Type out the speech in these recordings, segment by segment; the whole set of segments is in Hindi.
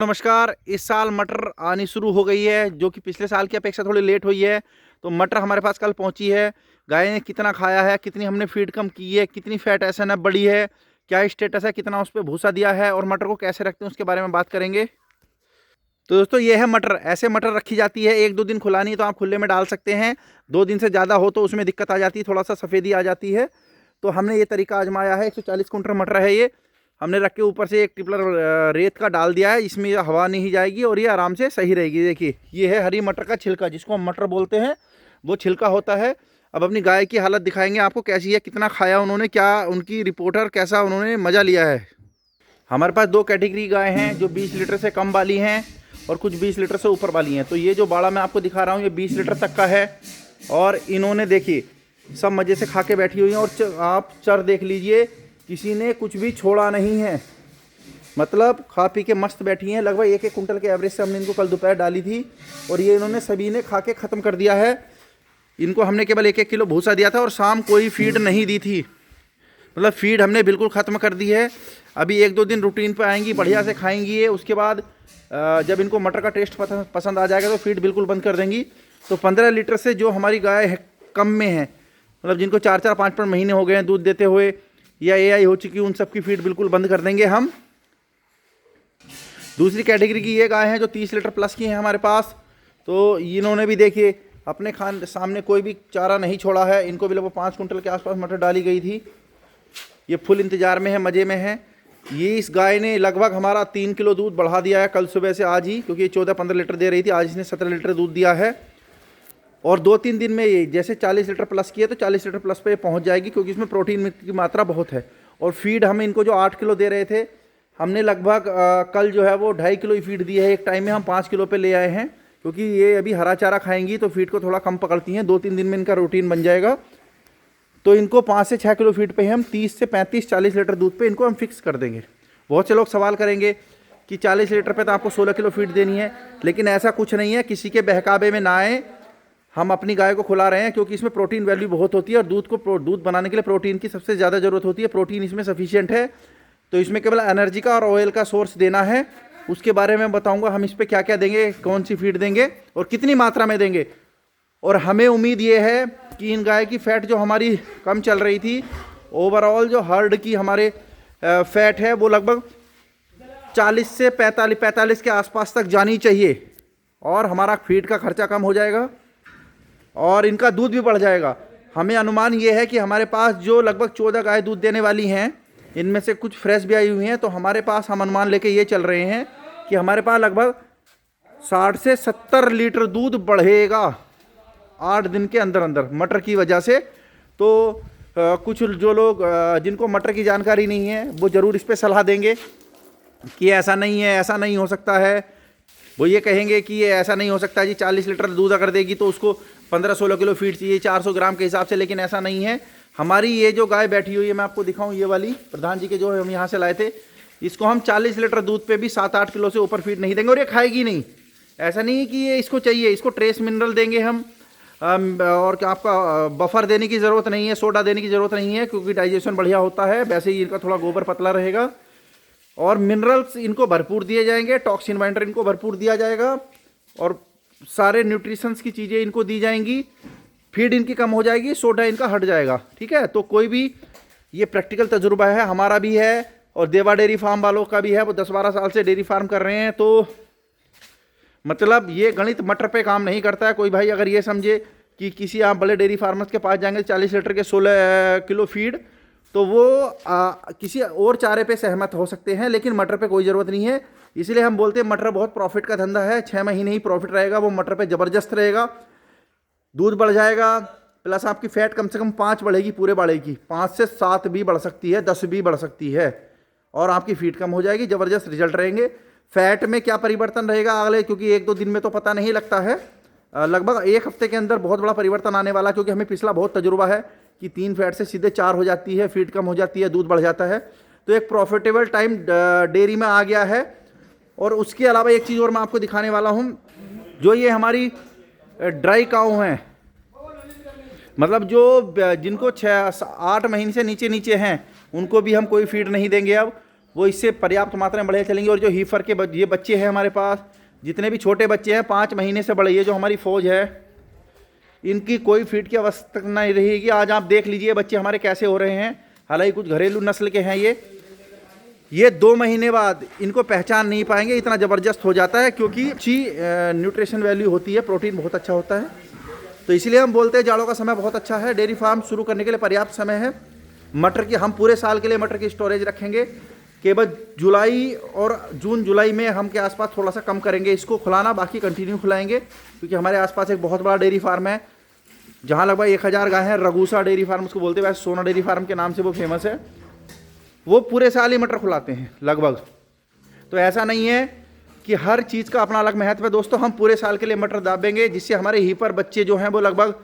नमस्कार। इस साल मटर आनी शुरू हो गई है, जो कि पिछले साल की अपेक्षा थोड़ी लेट हुई है। तो मटर हमारे पास कल पहुंची है। गाय ने कितना खाया है, कितनी हमने फीड कम की है, कितनी फैट एसएनएफ बढ़ी है, क्या स्टेटस है, कितना उस पर भूसा दिया है और मटर को कैसे रखते हैं उसके बारे में बात करेंगे। तो दोस्तों ये है मटर। ऐसे मटर रखी जाती है। एक दो दिन खुलानी तो आप खुले में डाल सकते हैं। 2 दिन से ज़्यादा हो तो उसमें दिक्कत आ जाती है, थोड़ा सा सफ़ेदी आ जाती है। तो हमने ये तरीका आजमाया है। 140 कुंटल मटर है ये। हमने रख के ऊपर से एक टिपलर रेत का डाल दिया है। इसमें हवा नहीं जाएगी और ये आराम से सही रहेगी। देखिए ये है हरी मटर का छिलका, जिसको हम मटर बोलते हैं, वो छिलका होता है। अब अपनी गाय की हालत दिखाएंगे आपको कैसी है, कितना खाया उन्होंने, क्या उनकी रिपोर्टर, कैसा उन्होंने मज़ा लिया है। हमारे पास 2 कैटेगरी गाय हैं, जो 20 लीटर से कम वाली हैं और कुछ 20 लीटर से ऊपर वाली हैं। तो ये जो बाड़ा मैं आपको दिखा रहा हूँ ये 20 लीटर तक का है। और इन्होंने देखिए सब मज़े से खा के बैठी हुई हैं। और आप चर देख लीजिए, किसी ने कुछ भी छोड़ा नहीं है, मतलब खा पी के मस्त बैठी हैं। लगभग 1-1 कुंटल के एवरेज से हमने इनको कल दोपहर डाली थी और ये इन्होंने सभी ने खा के ख़त्म कर दिया है। इनको हमने केवल 1-1 किलो भूसा दिया था और शाम कोई फीड नहीं दी थी, मतलब फीड हमने बिल्कुल ख़त्म कर दी है। अभी 1-2 दिन रूटीन पे आएंगी, बढ़िया से खाएंगी ये। उसके बाद जब इनको मटर का टेस्ट पसंद आ जाएगा तो फीड बिल्कुल बंद कर देंगी। तो 15 लीटर से जो हमारी गाय है कम में है, मतलब जिनको 4-4, 5-5 महीने हो गए हैं दूध देते हुए या एआई हो चुकी है, उन सब की फीड बिल्कुल बंद कर देंगे हम। दूसरी कैटेगरी की ये गाय हैं जो 30 लीटर प्लस की हैं हमारे पास। तो इन्होंने भी देखिए अपने सामने कोई भी चारा नहीं छोड़ा है। इनको भी लगभग 5 कुंटल के आसपास मटर डाली गई थी। ये फुल इंतज़ार में है, मज़े में है। ये इस गाय ने लगभग हमारा 3 किलो दूध बढ़ा दिया है कल सुबह से आज ही, क्योंकि ये 14-15 लीटर दे रही थी, आज इसने 17 लीटर दूध दिया है। और 2-3 दिन में ये जैसे 40 लीटर प्लस की है तो 40 लीटर प्लस पे पहुंच जाएगी, क्योंकि इसमें प्रोटीन की मात्रा बहुत है। और फीड हम इनको जो 8 किलो दे रहे थे, हमने लगभग कल जो है वो 2.5 किलो ही फीड दी है। एक टाइम में हम 5 किलो पे ले आए हैं, क्योंकि ये अभी हरा चारा खाएंगी तो फीड को थोड़ा कम पकड़ती हैं। 2-3 दिन में इनका रूटीन बन जाएगा। तो इनको 5 से 6 किलो फीड पे हम 30 से 35-40 लीटर दूध पे इनको हम फिक्स कर देंगे। बहुत से लोग सवाल करेंगे कि 40 लीटर पे तो आपको 16 किलो फीड देनी है, लेकिन ऐसा कुछ नहीं है। किसी के बहकावे में ना आए, हम अपनी गाय को खुला रहे हैं, क्योंकि इसमें प्रोटीन वैल्यू बहुत होती है और दूध बनाने के लिए प्रोटीन की सबसे ज़्यादा ज़रूरत होती है। प्रोटीन इसमें सफिशिएंट है। तो इसमें केवल एनर्जी का और ऑयल का सोर्स देना है। उसके बारे में बताऊंगा हम इस पर क्या क्या देंगे, कौन सी फीड देंगे और कितनी मात्रा में देंगे। और हमें उम्मीद ये है कि इन गाय की फ़ैट जो हमारी कम चल रही थी, ओवरऑल जो हर्ड की हमारे फैट है वो लगभग 40 से 45 के आसपास तक जानी चाहिए। और हमारा फीड का खर्चा कम हो जाएगा और इनका दूध भी बढ़ जाएगा। हमें अनुमान ये है कि हमारे पास जो लगभग 14 गाय दूध देने वाली हैं, इनमें से कुछ फ्रेश भी आई हुई हैं। तो हमारे पास हम अनुमान लेके ये चल रहे हैं कि हमारे पास लगभग 60 से 70 लीटर दूध बढ़ेगा 8 दिन के अंदर अंदर मटर की वजह से। तो कुछ जो लोग जिनको मटर की जानकारी नहीं है वो ज़रूर इस पर सलाह देंगे कि ऐसा नहीं है, ऐसा नहीं हो सकता है। वो ये कहेंगे कि ये ऐसा नहीं हो सकता जी, 40 लीटर दूध अगर देगी तो उसको 15-16 किलो फीड चाहिए 400 ग्राम के हिसाब से, लेकिन ऐसा नहीं है। हमारी ये जो गाय बैठी हुई है, मैं आपको दिखाऊं, ये वाली प्रधान जी के जो हम यहाँ से लाए थे, इसको हम 40 लीटर दूध पे भी 7-8 किलो से ऊपर फीड नहीं देंगे। और ये खाएगी नहीं, ऐसा नहीं है कि ये इसको चाहिए। इसको ट्रेस मिनरल देंगे हम। और क्या आपका बफर देने की ज़रूरत नहीं है, सोडा देने की ज़रूरत नहीं है, क्योंकि डाइजेशन बढ़िया होता है। वैसे ही इनका थोड़ा गोबर पतला रहेगा और मिनरल्स इनको भरपूर दिए जाएंगे। टॉक्सिन बाइंडर इनको भरपूर दिया जाएगा और सारे न्यूट्रिशंस की चीज़ें इनको दी जाएंगी। फीड इनकी कम हो जाएगी, सोडा इनका हट जाएगा। ठीक है, तो कोई भी, ये प्रैक्टिकल तजुर्बा है, हमारा भी है और देवा डेयरी फार्म वालों का भी है। वो 10-12 साल से डेयरी फार्म कर रहे हैं। तो मतलब ये गणित मटर पे काम नहीं करता है। कोई भाई अगर ये समझे कि किसी आप बड़े डेयरी फार्मर्स के पास जाएंगे 40 लीटर के 16 किलो फीड, तो वो किसी और चारे पे सहमत हो सकते हैं, लेकिन मटर पे कोई ज़रूरत नहीं है। इसलिए हम बोलते हैं मटर बहुत प्रॉफिट का धंधा है। 6 महीने ही प्रॉफिट रहेगा, वो मटर पे ज़बरदस्त रहेगा। दूध बढ़ जाएगा, प्लस आपकी फ़ैट कम से कम 5 बढ़ेगी पूरे बाड़े की, 5 से 7 भी बढ़ सकती है, 10 भी बढ़ सकती है। और आपकी फीड कम हो जाएगी, ज़बरदस्त रिजल्ट रहेंगे। फैट में क्या परिवर्तन रहेगा अगले, क्योंकि 1-2 दिन में तो पता नहीं लगता है, लगभग 1 हफ्ते के अंदर बहुत बड़ा परिवर्तन आने वाला, क्योंकि हमें पिछला बहुत तजुर्बा है कि 3 फैट से सीधे 4 हो जाती है, फीड कम हो जाती है, दूध बढ़ जाता है। तो एक प्रॉफिटेबल टाइम डेयरी में आ गया है। और उसके अलावा एक चीज़ और मैं आपको दिखाने वाला हूँ, जो ये हमारी ड्राई काऊ हैं, मतलब जो जिनको 6-8 महीने से नीचे हैं, उनको भी हम कोई फीड नहीं देंगे अब। वो इससे पर्याप्त मात्रा में बढ़िया चलेंगे। और जो हीफर के ये बच्चे हैं हमारे पास, जितने भी छोटे बच्चे हैं 5 महीने से बड़े, ये जो हमारी फ़ौज है, इनकी कोई फीड की अवस्था नहीं रहेगी। आज आप देख लीजिए बच्चे हमारे कैसे हो रहे हैं। हालांकि कुछ घरेलू नस्ल के हैं ये 2 महीने बाद इनको पहचान नहीं पाएंगे, इतना ज़बरदस्त हो जाता है, क्योंकि अच्छी न्यूट्रिशन वैल्यू होती है, प्रोटीन बहुत अच्छा होता है। तो इसलिए हम बोलते हैं जाड़ों का समय बहुत अच्छा है, डेयरी फार्म शुरू करने के लिए पर्याप्त समय है। मटर की हम पूरे साल के लिए मटर की स्टोरेज रखेंगे, केवल जुलाई और जून जुलाई में हम के आसपास थोड़ा सा कम करेंगे इसको खुलाना, बाकी कंटिन्यू खुलाएंगे। क्योंकि हमारे आसपास एक बहुत बड़ा डेयरी फार्म है जहाँ लगभग 1000 गाय हैं, रघुसा डेयरी फार्म उसको बोलते हैं, वैसे सोना डेयरी फार्म के नाम से वो फेमस है। वो पूरे साल ही मटर खुलाते हैं लगभग। तो ऐसा नहीं है कि हर चीज़ का अपना अलग महत्व है दोस्तों। हम पूरे साल के लिए मटर दाबेंगे, जिससे हमारे हीपर बच्चे जो हैं वो लगभग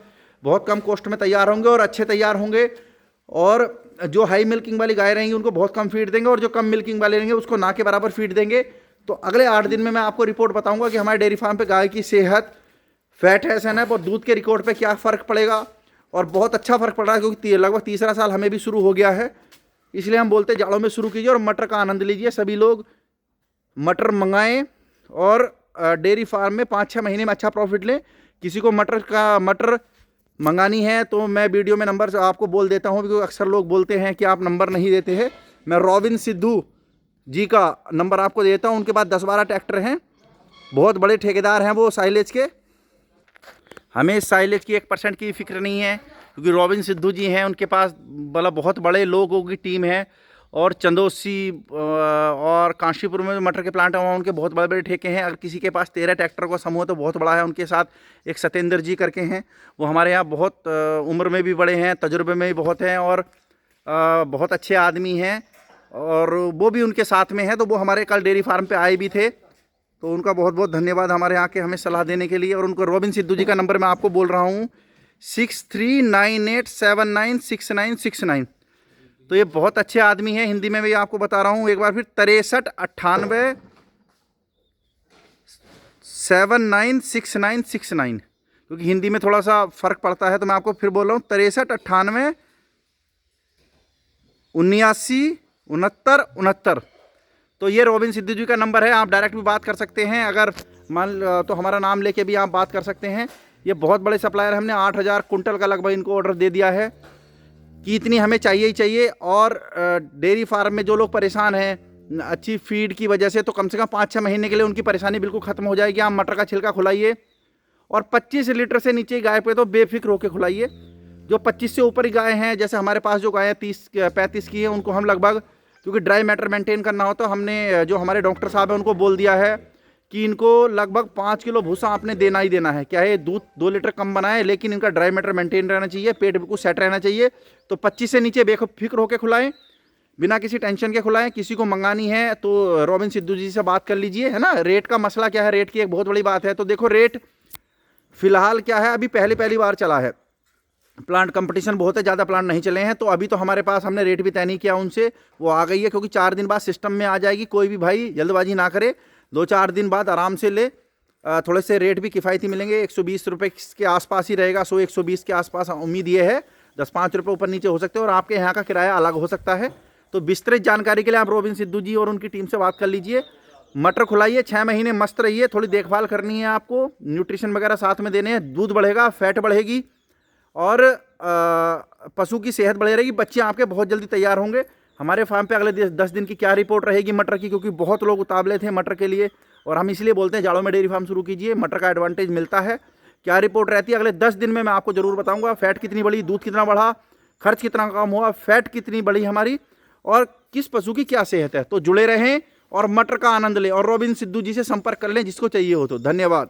बहुत कम कॉस्ट में तैयार होंगे और अच्छे तैयार होंगे। और जो हाई मिल्किंग वाली गाय रहेंगी उनको बहुत कम फीड देंगे, और जो कम मिल्किंग वाले रहेंगे उसको ना के बराबर फीड देंगे। तो अगले 8 दिन में मैं आपको रिपोर्ट बताऊंगा कि हमारे डेयरी फार्म पे गाय की सेहत, फैट है सनअप और दूध के रिकॉर्ड पे क्या फ़र्क पड़ेगा। और बहुत अच्छा फ़र्क पड़ रहा है, क्योंकि लगभग तीसरा साल हमें भी शुरू हो गया है। इसलिए हम बोलते हैं जाड़ों में शुरू कीजिए और मटर का आनंद लीजिए। सभी लोग मटर मंगाएं और डेयरी फार्म में 5-6 महीने में अच्छा प्रॉफिट लें। किसी को मटर मंगानी है तो मैं वीडियो में नंबर आपको बोल देता हूँ, क्योंकि अक्सर लोग बोलते हैं कि आप नंबर नहीं देते हैं। मैं रॉबिन सिद्धू जी का नंबर आपको देता हूँ। उनके पास 10-12 ट्रैक्टर हैं, बहुत बड़े ठेकेदार हैं वो साइलेज के। हमें साइलेज की 1% की फिक्र नहीं है, क्योंकि रॉबिन सिद्धू जी हैं, उनके पास बहुत बड़े लोगों की टीम है। और चंदोसी और काशीपुर में मटर के प्लांट हैं, उनके बहुत बड़े बड़े ठेके हैं। अगर किसी के पास 13 ट्रैक्टर का समूह तो बहुत बड़ा है। उनके साथ एक सत्येंद्र जी करके हैं, वो हमारे यहाँ बहुत उम्र में भी बड़े हैं, तजुर्बे में भी बहुत हैं और बहुत अच्छे आदमी हैं। और वो भी उनके साथ में है, तो वो हमारे कल डेयरी फार्म पे आए भी थे। तो उनका बहुत बहुत धन्यवाद हमारे यहाँ के हमें सलाह देने के लिए। और उनको रॉबिन सिद्धू जी का नंबर मैं आपको बोल रहा हूँ 6398796969। तो ये बहुत अच्छे आदमी हैं। हिंदी में भी आपको बता रहा हूँ एक बार फिर, 6398796969, क्योंकि हिंदी में थोड़ा सा फ़र्क पड़ता है। तो मैं आपको फिर बोल रहा हूँ 6398796969। तो ये रॉबिन सिद्धू जी का नंबर है, आप डायरेक्ट भी बात कर सकते हैं। अगर तो हमारा नाम लेके भी आप बात कर सकते हैं। ये बहुत बड़े सप्लायर, हमने 8000 कुंटल का लगभग इनको ऑर्डर दे दिया है कि इतनी हमें चाहिए ही चाहिए। और डेयरी फार्म में जो लोग परेशान हैं अच्छी फीड की वजह से, तो कम से कम 5-6 महीने के लिए उनकी परेशानी बिल्कुल ख़त्म हो जाएगी। आप मटर का छिलका खुलाइए और 25 लीटर से नीचे गाय पे तो बेफिक्र होकर खुलाइए। जो 25 से ऊपर ही गाय हैं, जैसे हमारे पास जो गायें 30-35 की हैं, उनको हम लगभग, क्योंकि ड्राई मैटर मेंटेन करना होता है, हमने जो हमारे डॉक्टर साहब हैं उनको बोल दिया है कि इनको लगभग 5 किलो भूसा आपने देना ही देना है। क्या है, दूध 2 लीटर कम बनाए, लेकिन इनका ड्राई मैटर मेंटेन रहना चाहिए, पेट बिल्कुल सेट रहना चाहिए। तो 25 से नीचे बेफिक्र होकर खुलाएं, बिना किसी टेंशन के खुलाएं। किसी को मंगानी है तो रॉबिन सिद्धू जी से बात कर लीजिए, है ना। रेट का मसला क्या है, रेट की एक बहुत बड़ी बात है। तो देखो रेट फिलहाल क्या है, अभी पहली बार चला है प्लांट, कंपटीशन बहुत है, ज़्यादा प्लांट नहीं चले हैं। तो अभी तो हमारे पास हमने रेट भी तय नहीं किया उनसे, वो आ गई है, क्योंकि 4 दिन बाद सिस्टम में आ जाएगी। कोई भी भाई जल्दबाजी ना करे, 2-4 दिन बाद आराम से ले। थोड़े से रेट भी किफ़ायती मिलेंगे, 120 रुपये के आसपास ही रहेगा, 100-120 के आसपास उम्मीद ये है। 10-5 रुपये ऊपर नीचे हो सकते हैं, और आपके यहाँ का किराया अलग हो सकता है। तो विस्तृत जानकारी के लिए आप रॉबिन सिद्धू जी और उनकी टीम से बात कर लीजिए। मटर खुलाइए, 6 महीने मस्त रहिए। थोड़ी देखभाल करनी है आपको, न्यूट्रिशन वगैरह साथ में देने हैं। दूध बढ़ेगा, फैट बढ़ेगी और पशु की सेहत बढ़ी रहेगी। बच्चे आपके बहुत जल्दी तैयार होंगे। हमारे फार्म पे अगले 10 दिन की क्या रिपोर्ट रहेगी मटर की, क्योंकि बहुत लोग उतावले थे मटर के लिए, और हम इसलिए बोलते हैं जाड़ों में डेयरी फार्म शुरू कीजिए, मटर का एडवांटेज मिलता है। क्या रिपोर्ट रहती है अगले 10 दिन में मैं आपको जरूर बताऊंगा। फैट कितनी बढ़ी, दूध कितना बढ़ा, खर्च कितना कम हुआ, फैट कितनी बढ़ी हमारी, और किस पशु की क्या सेहत है। तो जुड़े रहें और मटर का आनंद लें, और रॉबिन सिद्धू जी से संपर्क कर लें जिसको चाहिए हो तो। धन्यवाद।